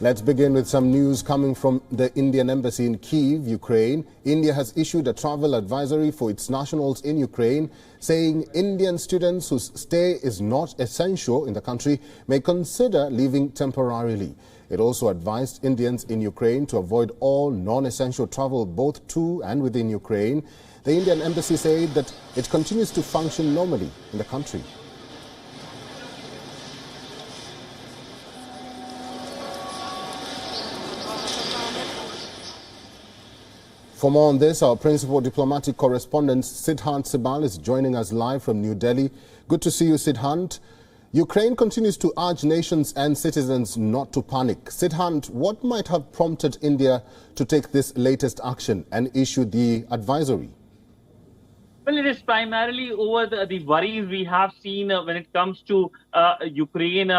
Let's begin with some news coming from the Indian embassy in Kyiv, Ukraine. India has issued a travel advisory for its nationals in Ukraine, saying Indian students whose stay is not essential in the country may consider leaving temporarily. It also advised Indians in Ukraine to avoid all non-essential travel both to and within Ukraine. The Indian embassy said that it continues to function normally in the country. For more on this, our principal diplomatic correspondent Siddhant Sibal is joining us live from New Delhi. Good to see you, Siddhant. Ukraine continues to urge nations and citizens not to panic. Siddhant, what might have prompted India to take this latest action and issue the advisory? Well, it is primarily over the worries we have seen when it comes to Ukraine.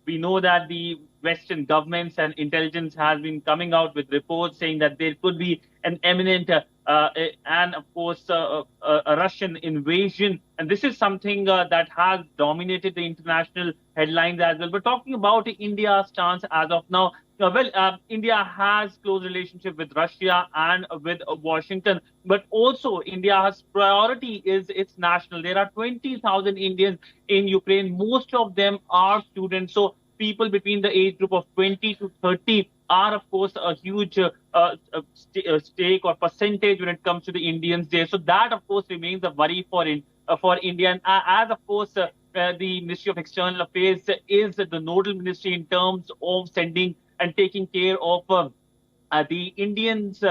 We know that the Western governments and intelligence has been coming out with reports saying that there could be an imminent and, of course, a Russian invasion. And this is something that has dominated the international headlines as well. But talking about India's stance as of now, India has close relationship with Russia and with Washington, but also India's priority is its national. There are 20,000 Indians in Ukraine. Most of them are students. So people between the age group of 20 to 30 are, of course, a huge stake or percentage when it comes to the Indians there. So that, of course, remains a worry for India. And as, of course, the Ministry of External Affairs is the nodal ministry in terms of sending and taking care of the Indians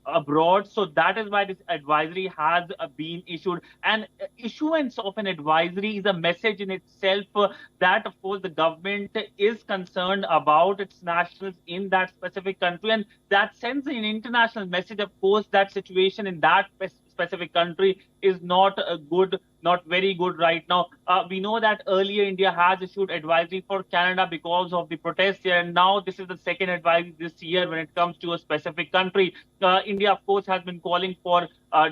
abroad. So that is why this advisory has been issued. And issuance of an advisory is a message in itself that, of course, the government is concerned about its nationals in that specific country. And that sends an international message, of course, that situation in that specific country is not good, not very good right now. We know that earlier India has issued advisory for Canada because of the protests here, and now this is the second advisory this year when it comes to a specific country. India, of course, has been calling for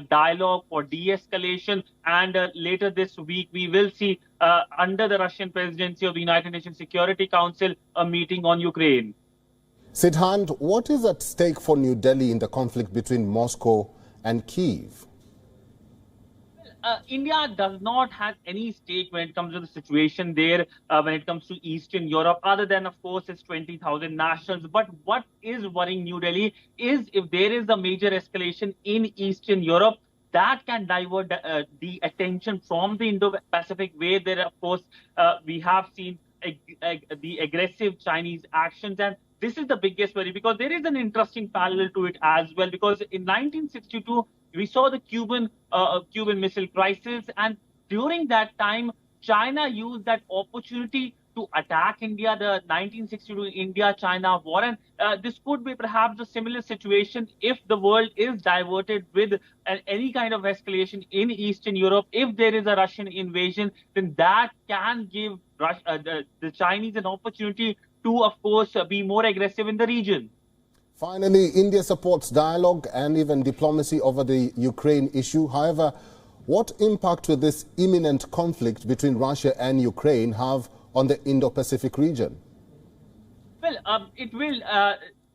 dialogue, for de-escalation, and later this week we will see, under the Russian presidency of the United Nations Security Council, a meeting on Ukraine. Siddhant, what is at stake for New Delhi in the conflict between Moscow and Kyiv? India does not have any stake when it comes to the situation there, when it comes to Eastern Europe, other than, of course, its 20,000 nationals. But what is worrying New Delhi is if there is a major escalation in Eastern Europe, that can divert the attention from the Indo-Pacific, where there, of course, we have seen the aggressive Chinese actions. And this is the biggest worry, because there is an interesting parallel to it as well, because in 1962, we saw the Cuban Missile Crisis, and during that time, China used that opportunity to attack India, the 1962 India-China war. And this could be perhaps a similar situation if the world is diverted with any kind of escalation in Eastern Europe. If there is a Russian invasion, then that can give the Chinese an opportunity to, of course, be more aggressive in the region. Finally, India supports dialogue and even diplomacy over the Ukraine issue. However, what impact will this imminent conflict between Russia and Ukraine have on the Indo-Pacific region? Well, it will,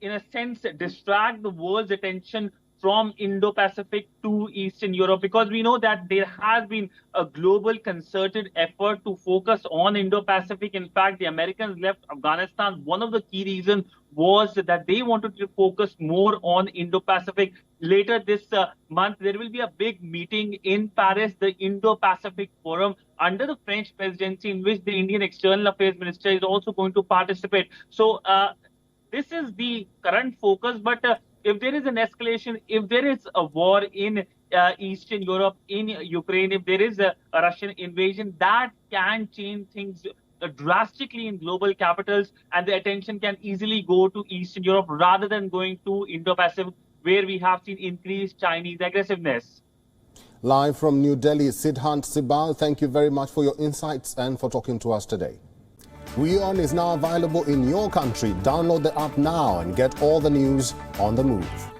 in a sense, distract the world's attention from Indo-Pacific to Eastern Europe, because we know that there has been a global concerted effort to focus on Indo-Pacific. In fact, the Americans left Afghanistan. One of the key reasons was that they wanted to focus more on Indo-Pacific. Later this month, there will be a big meeting in Paris, the Indo-Pacific Forum, under the French presidency, in which the Indian External Affairs Minister is also going to participate. So this is the current focus, but if there is an escalation, if there is a war in Eastern Europe, in Ukraine, if there is a Russian invasion, that can change things drastically in global capitals, and the attention can easily go to Eastern Europe rather than going to Indo-Pacific, where we have seen increased Chinese aggressiveness. Live from New Delhi, Siddhant Sibal, thank you very much for your insights and for talking to us today. WION is now available in your country. Download the app now and get all the news on the move.